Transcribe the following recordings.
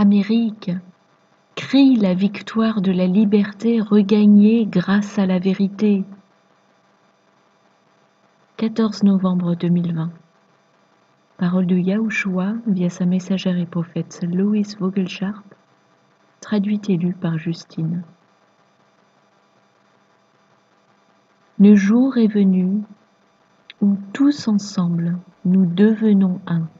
Amérique, crie la victoire de la liberté regagnée grâce à la vérité. 14 novembre 2020. Parole de Yahushua via sa messagère et prophète Lois Vogelsharp, traduite et lue par Justine. Le jour est venu où tous ensemble nous devenons un,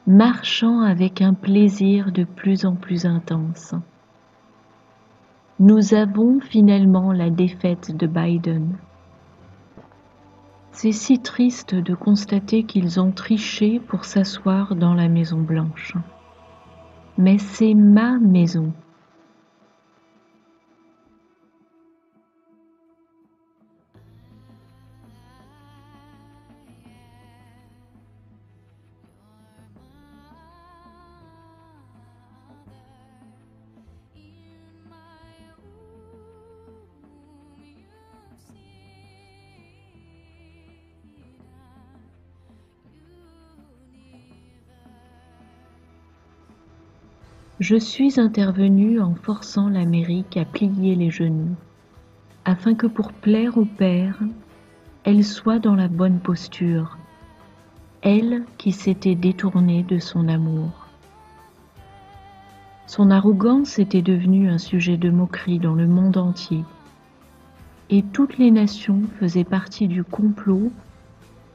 marchant avec un plaisir de plus en plus intense. Nous avons finalement la défaite de Biden. C'est si triste de constater qu'ils ont triché pour s'asseoir dans la Maison Blanche. Mais c'est ma maison. Je suis intervenu en forçant l'Amérique à plier les genoux, afin que pour plaire au Père, elle soit dans la bonne posture, elle qui s'était détournée de son amour. Son arrogance était devenue un sujet de moquerie dans le monde entier, et toutes les nations faisaient partie du complot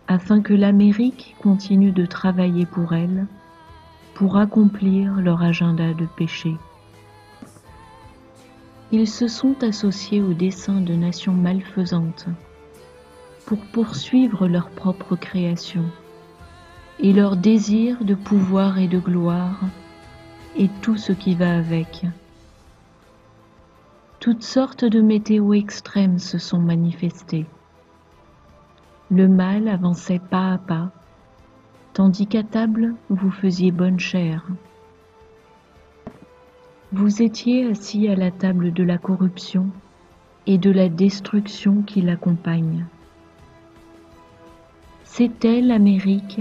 afin que l'Amérique continue de travailler pour elle, pour accomplir leur agenda de péché. Ils se sont associés aux desseins de nations malfaisantes pour poursuivre leur propre création et leur désir de pouvoir et de gloire et tout ce qui va avec. Toutes sortes de météos extrêmes se sont manifestées. Le mal avançait pas à pas, tandis qu'à table vous faisiez bonne chère. Vous étiez assis à la table de la corruption et de la destruction qui l'accompagne. C'était l'Amérique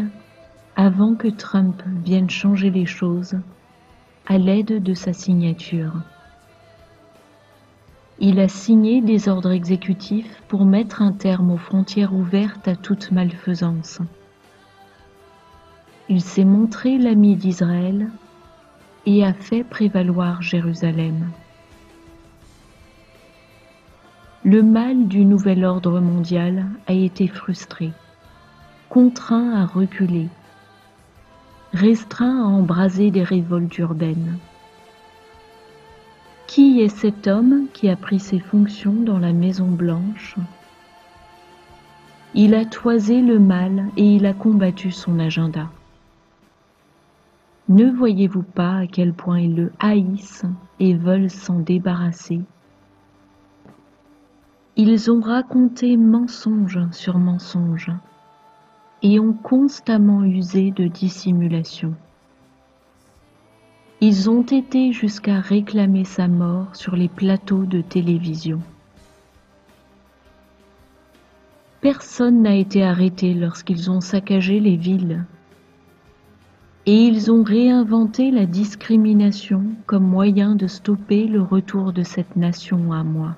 avant que Trump vienne changer les choses à l'aide de sa signature. Il a signé des ordres exécutifs pour mettre un terme aux frontières ouvertes à toute malfaisance. Il s'est montré l'ami d'Israël et a fait prévaloir Jérusalem. Le mal du nouvel ordre mondial a été frustré, contraint à reculer, restreint à embraser des révoltes urbaines. Qui est cet homme qui a pris ses fonctions dans la Maison Blanche? Il a toisé le mal et il a combattu son agenda. Ne voyez-vous pas à quel point ils le haïssent et veulent s'en débarrasser? Ils ont raconté mensonge sur mensonge et ont constamment usé de dissimulation. Ils ont été jusqu'à réclamer sa mort sur les plateaux de télévision. Personne n'a été arrêté lorsqu'ils ont saccagé les villes. Et ils ont réinventé la discrimination comme moyen de stopper le retour de cette nation à moi.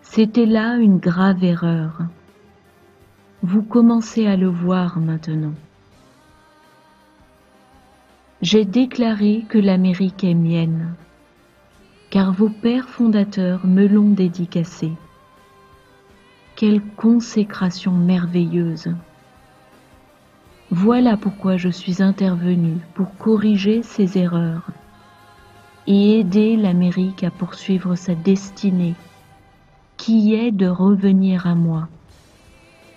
C'était là une grave erreur. Vous commencez à le voir maintenant. J'ai déclaré que l'Amérique est mienne, car vos pères fondateurs me l'ont dédicacée. Quelle consécration merveilleuse! Voilà pourquoi je suis intervenu pour corriger ces erreurs et aider l'Amérique à poursuivre sa destinée, qui est de revenir à moi,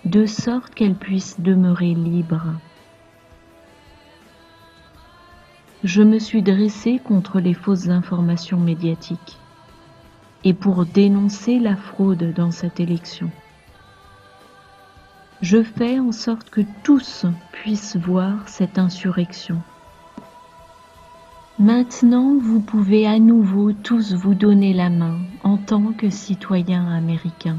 de sorte qu'elle puisse demeurer libre. Je me suis dressé contre les fausses informations médiatiques et pour dénoncer la fraude dans cette élection. Je fais en sorte que tous puissent voir cette insurrection. Maintenant, vous pouvez à nouveau tous vous donner la main en tant que citoyens américains.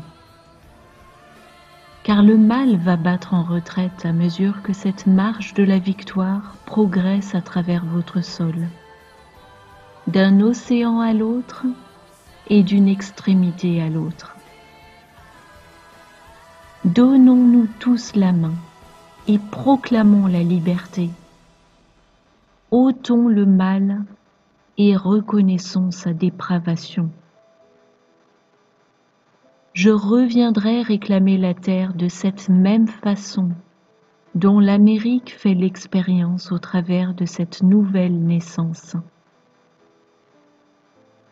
car le mal va battre en retraite à mesure que cette marche de la victoire progresse à travers votre sol, d'un océan à l'autre et d'une extrémité à l'autre. Donnons-nous tous la main et proclamons la liberté. Ôtons le mal et reconnaissons sa dépravation. Je reviendrai réclamer la terre de cette même façon dont l'Amérique fait l'expérience au travers de cette nouvelle naissance.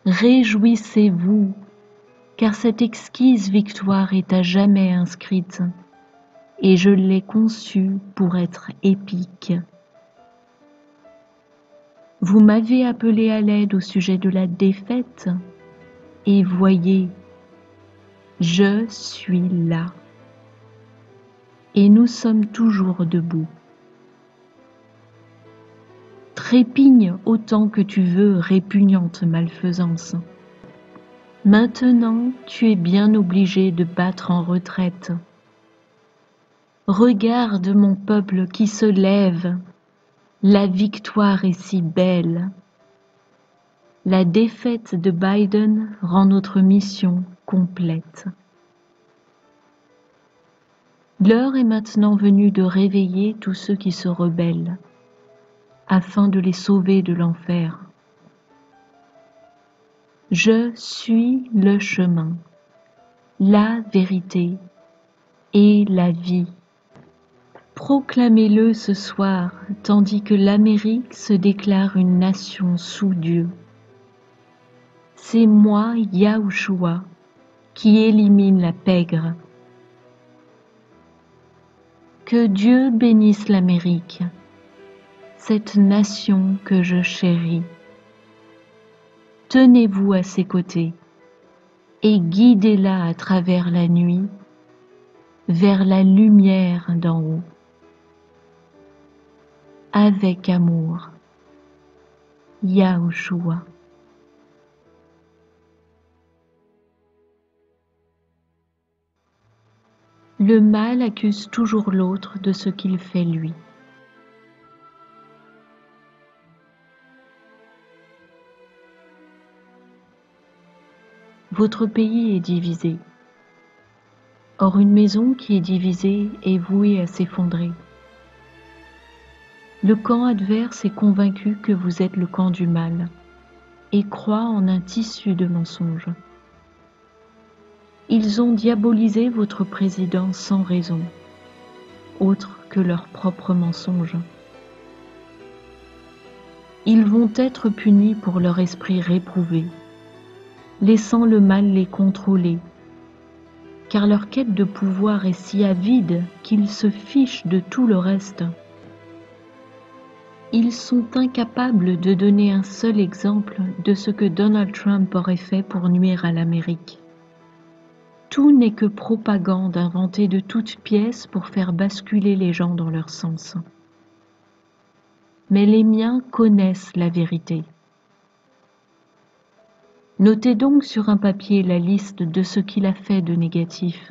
Réjouissez-vous, car cette exquise victoire est à jamais inscrite, et je l'ai conçue pour être épique. Vous m'avez appelé à l'aide au sujet de la défaite, et voyez, je suis là. Et nous sommes toujours debout. Trépigne autant que tu veux, répugnante malfaisance. Maintenant, tu es bien obligé de battre en retraite. Regarde mon peuple qui se lève. La victoire est si belle. La défaite de Biden rend notre mission complète. L'heure est maintenant venue de réveiller tous ceux qui se rebellent, afin de les sauver de l'enfer. Je suis le chemin, la vérité et la vie. Proclamez-le ce soir, tandis que l'Amérique se déclare une nation sous Dieu. C'est moi, Yahushua, qui élimine la pègre. Que Dieu bénisse l'Amérique, cette nation que je chéris. Tenez-vous à ses côtés et guidez-la à travers la nuit vers la lumière d'en haut. Avec amour, Yahushua. Le mal accuse toujours l'autre de ce qu'il fait lui. Votre pays est divisé. Or une maison qui est divisée est vouée à s'effondrer. Le camp adverse est convaincu que vous êtes le camp du mal et croit en un tissu de mensonges. Ils ont diabolisé votre président sans raison, autre que leurs propres mensonges. Ils vont être punis pour leur esprit réprouvé, laissant le mal les contrôler, car leur quête de pouvoir est si avide qu'ils se fichent de tout le reste. Ils sont incapables de donner un seul exemple de ce que Donald Trump aurait fait pour nuire à l'Amérique. Tout n'est que propagande inventée de toutes pièces pour faire basculer les gens dans leur sens. Mais les miens connaissent la vérité. Notez donc sur un papier la liste de ce qu'il a fait de négatif.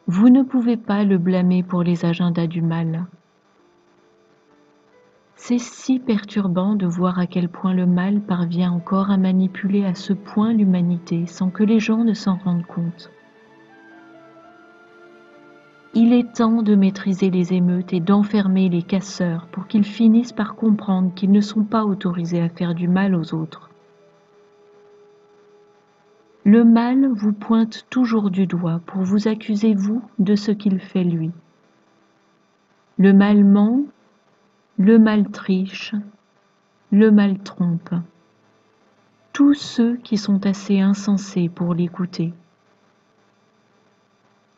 Vous ne pouvez pas le blâmer pour les agendas du mal. C'est si perturbant de voir à quel point le mal parvient encore à manipuler à ce point l'humanité sans que les gens ne s'en rendent compte. Il est temps de maîtriser les émeutes et d'enfermer les casseurs pour qu'ils finissent par comprendre qu'ils ne sont pas autorisés à faire du mal aux autres. Le mal vous pointe toujours du doigt pour vous accuser vous de ce qu'il fait lui. Le mal ment, le mal triche, le mal trompe. Tous ceux qui sont assez insensés pour l'écouter.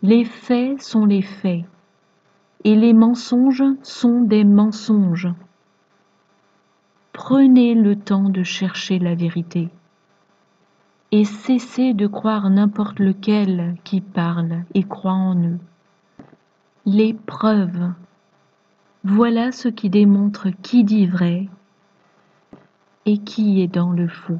Les faits sont les faits, et les mensonges sont des mensonges. Prenez le temps de chercher la vérité, et cessez de croire n'importe lequel qui parle et croit en eux. Les preuves, voilà ce qui démontre qui dit vrai et qui est dans le faux.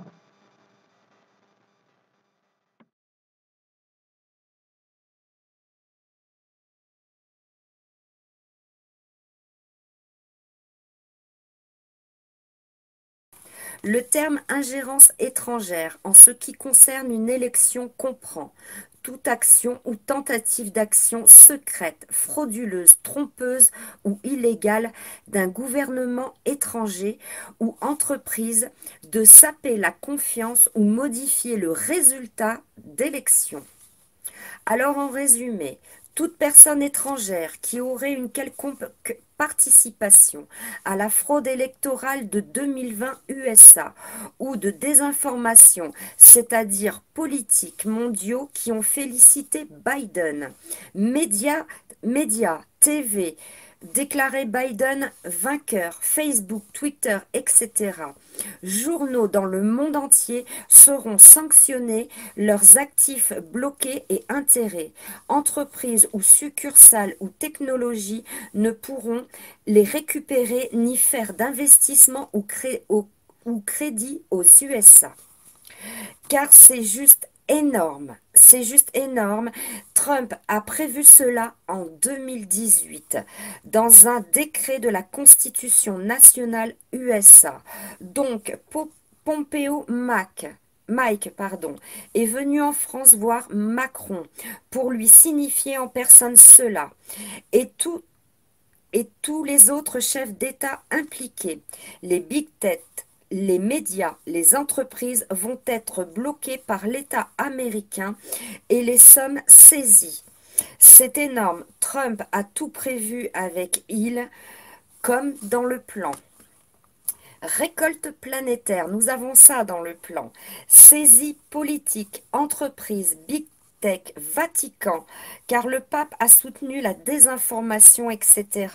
Le terme ingérence étrangère, en ce qui concerne une élection, comprend toute action ou tentative d'action secrète, frauduleuse, trompeuse ou illégale d'un gouvernement étranger ou entreprise de saper la confiance ou modifier le résultat d'élections. Alors en résumé, toute personne étrangère qui aurait une quelconque participation à la fraude électorale de 2020 USA ou de désinformation, c'est-à-dire politiques mondiaux qui ont félicité Biden, médias, TV, déclaré Biden vainqueur, Facebook, Twitter, etc. Journaux dans le monde entier seront sanctionnés, leurs actifs bloqués et intérêts. Entreprises ou succursales ou technologies ne pourront les récupérer ni faire d'investissement ou crédit aux USA. Car c'est juste énorme. C'est juste énorme. Trump a prévu cela en 2018 dans un décret de la Constitution nationale USA. Donc, Mike, est venu en France voir Macron pour lui signifier en personne cela. Et tous les autres chefs d'État impliqués, les big tech, les médias, les entreprises vont être bloqués par l'État américain et les sommes saisies. C'est énorme. Trump a tout prévu avec il, comme dans le plan. Récolte planétaire, nous avons ça dans le plan. Saisie politique, entreprise, big tech, Vatican, car le pape a soutenu la désinformation, etc.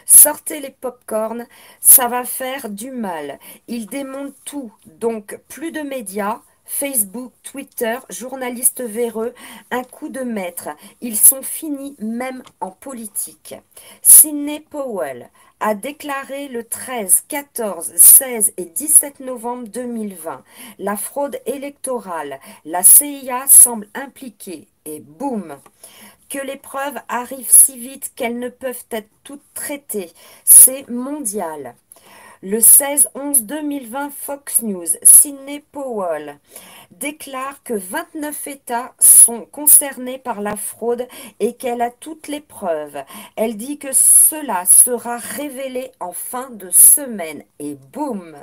Sortez les pop-corns, ça va faire du mal. Il démonte tout, donc plus de médias. Facebook, Twitter, journalistes véreux, un coup de maître. Ils sont finis même en politique. Sidney Powell a déclaré le 13, 14, 16 et 17 novembre 2020 la fraude électorale. La CIA semble impliquée et boum! Que les preuves arrivent si vite qu'elles ne peuvent être toutes traitées. C'est mondial. Le 16-11-2020, Fox News, Sidney Powell déclare que 29 États sont concernés par la fraude et qu'elle a toutes les preuves. Elle dit que cela sera révélé en fin de semaine. Et boum!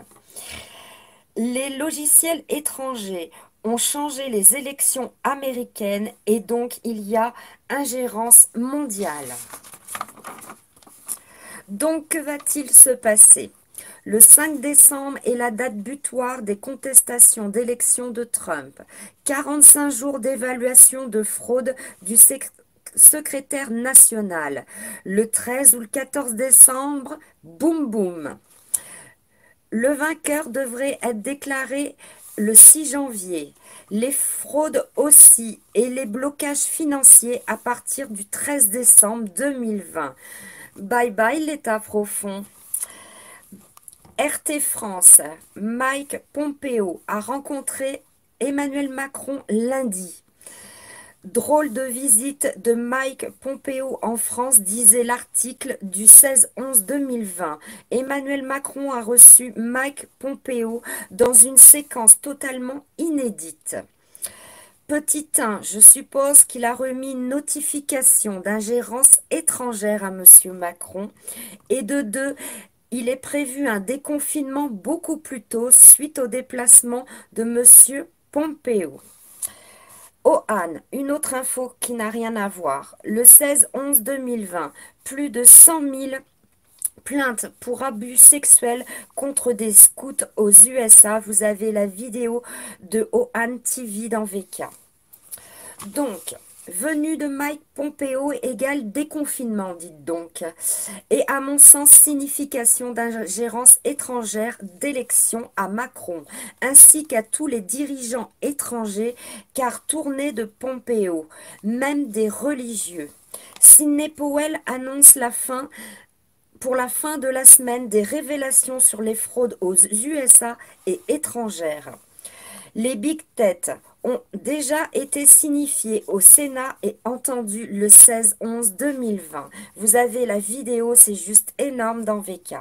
Les logiciels étrangers ont changé les élections américaines et donc il y a ingérence mondiale. Donc que va-t-il se passer? Le 5 décembre est la date butoir des contestations d'élection de Trump. 45 jours d'évaluation de fraude du secrétaire national. Le 13 ou le 14 décembre, boum boum. Le vainqueur devrait être déclaré le 6 janvier. Les fraudes aussi et les blocages financiers à partir du 13 décembre 2020. Bye bye l'État profond. RT France, Mike Pompeo a rencontré Emmanuel Macron lundi. Drôle de visite de Mike Pompeo en France, disait l'article du 16-11-2020. Emmanuel Macron a reçu Mike Pompeo dans une séquence totalement inédite. Petit 1, je suppose qu'il a remis une notification d'ingérence étrangère à M. Macron. Et de 2, il est prévu un déconfinement beaucoup plus tôt suite au déplacement de M. Pompeo. Oh Anne, une autre info qui n'a rien à voir. Le 16-11-2020, plus de 100 000 plaintes pour abus sexuels contre des scouts aux USA. Vous avez la vidéo de OAN TV dans VK. Donc, venue de Mike Pompeo égale déconfinement, dites donc. Et à mon sens, signification d'ingérence étrangère d'élection à Macron, ainsi qu'à tous les dirigeants étrangers, car tournée de Pompeo, même des religieux. Sidney Powell annonce pour la fin de la semaine des révélations sur les fraudes aux USA et étrangères. Les big tech ont déjà été signifiés au Sénat et entendus le 16-11-2020. Vous avez la vidéo, c'est juste énorme dans VK.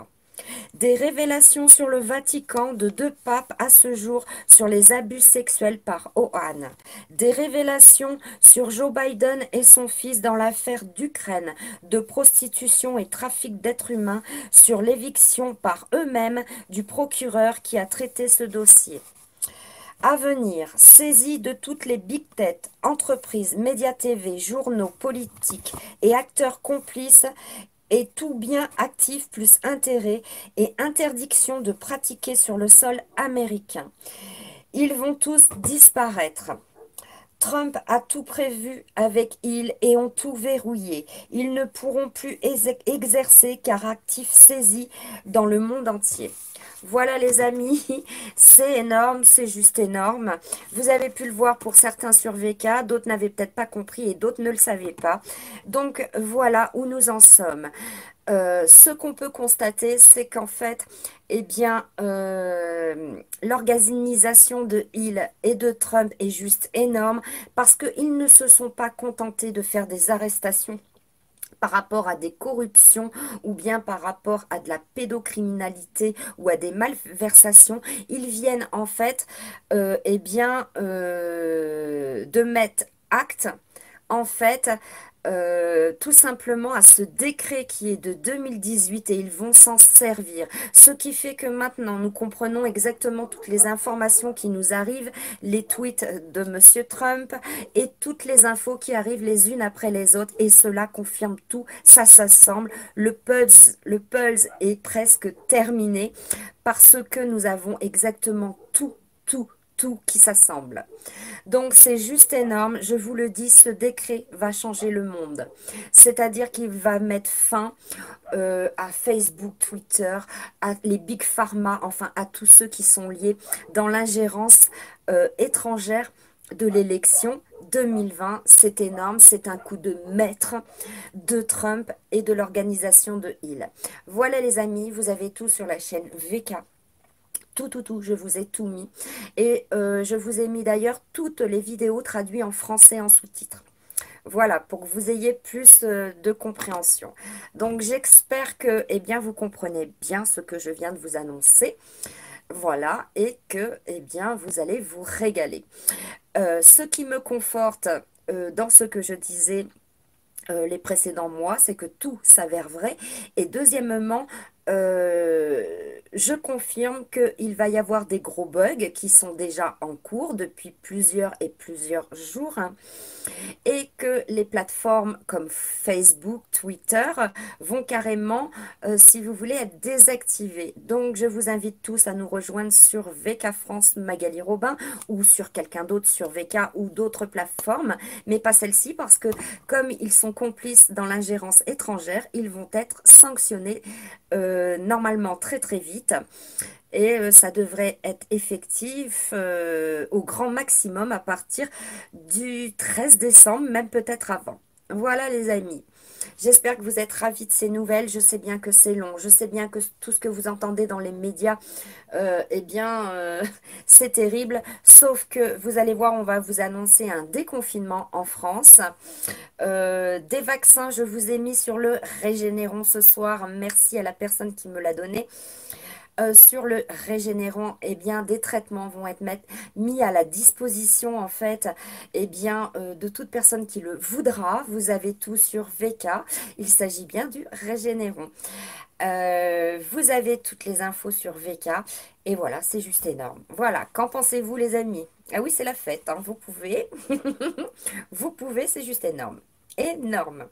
Des révélations sur le Vatican de deux papes à ce jour sur les abus sexuels par Ohan. Des révélations sur Joe Biden et son fils dans l'affaire d'Ukraine, de prostitution et trafic d'êtres humains, sur l'éviction par eux-mêmes du procureur qui a traité ce dossier. À venir, saisie de toutes les big tech, entreprises, médias TV, journaux, politiques et acteurs complices et tout bien actif plus intérêt et interdiction de pratiquer sur le sol américain. Ils vont tous disparaître. Trump a tout prévu avec ils et ont tout verrouillé. Ils ne pourront plus exercer car actifs saisis dans le monde entier. Voilà les amis, c'est énorme, c'est juste énorme. Vous avez pu le voir pour certains sur VK, d'autres n'avaient peut-être pas compris et d'autres ne le savaient pas. Donc voilà où nous en sommes. Ce qu'on peut constater, c'est qu'en fait, eh bien, l'organisation de Hill et de Trump est juste énorme parce qu'ils ne se sont pas contentés de faire des arrestations par rapport à des corruptions ou bien par rapport à de la pédocriminalité ou à des malversations. Ils viennent en fait, eh bien, de mettre acte en fait, tout simplement à ce décret qui est de 2018 et ils vont s'en servir. Ce qui fait que maintenant, nous comprenons exactement toutes les informations qui nous arrivent, les tweets de Monsieur Trump et toutes les infos qui arrivent les unes après les autres et cela confirme tout, ça s'assemble. Le pulse est presque terminé parce que nous avons exactement tout qui s'assemble. Donc c'est juste énorme, je vous le dis, ce décret va changer le monde. C'est-à-dire qu'il va mettre fin à Facebook, Twitter, à les big pharma, enfin à tous ceux qui sont liés dans l'ingérence étrangère de l'élection 2020. C'est énorme, c'est un coup de maître de Trump et de l'organisation de Hill. Voilà les amis, vous avez tout sur la chaîne VK. Tout, je vous ai tout mis. Et je vous ai mis d'ailleurs toutes les vidéos traduites en français en sous-titres. Voilà, pour que vous ayez plus de compréhension. Donc j'espère que eh bien, vous comprenez bien ce que je viens de vous annoncer. Voilà, et que eh bien, vous allez vous régaler. Ce qui me conforte dans ce que je disais les précédents mois, c'est que tout s'avère vrai. Et deuxièmement, je confirme qu'il va y avoir des gros bugs qui sont déjà en cours depuis plusieurs jours, hein, et que les plateformes comme Facebook, Twitter vont carrément, si vous voulez, être désactivées. Donc, je vous invite tous à nous rejoindre sur VK France Magali Robin ou sur quelqu'un d'autre sur VK ou d'autres plateformes, mais pas celle-ci parce que comme ils sont complices dans l'ingérence étrangère, ils vont être sanctionnés normalement très vite. Et ça devrait être effectif au grand maximum à partir du 13 décembre, même peut-être avant. Voilà les amis. J'espère que vous êtes ravis de ces nouvelles. Je sais bien que c'est long. Je sais bien que tout ce que vous entendez dans les médias, eh bien, c'est terrible. Sauf que vous allez voir, on va vous annoncer un déconfinement en France. Des vaccins, je vous ai mis sur le Régénéron ce soir. Merci à la personne qui me l'a donné. Sur le régénérant, eh bien, des traitements vont être mis à la disposition, en fait, eh bien, de toute personne qui le voudra. Vous avez tout sur VK. Il s'agit bien du régénérant. Vous avez toutes les infos sur VK. Et voilà, c'est juste énorme. Voilà, qu'en pensez-vous, les amis? Ah oui, c'est la fête, hein, vous pouvez. Vous pouvez, c'est juste énorme. Énorme.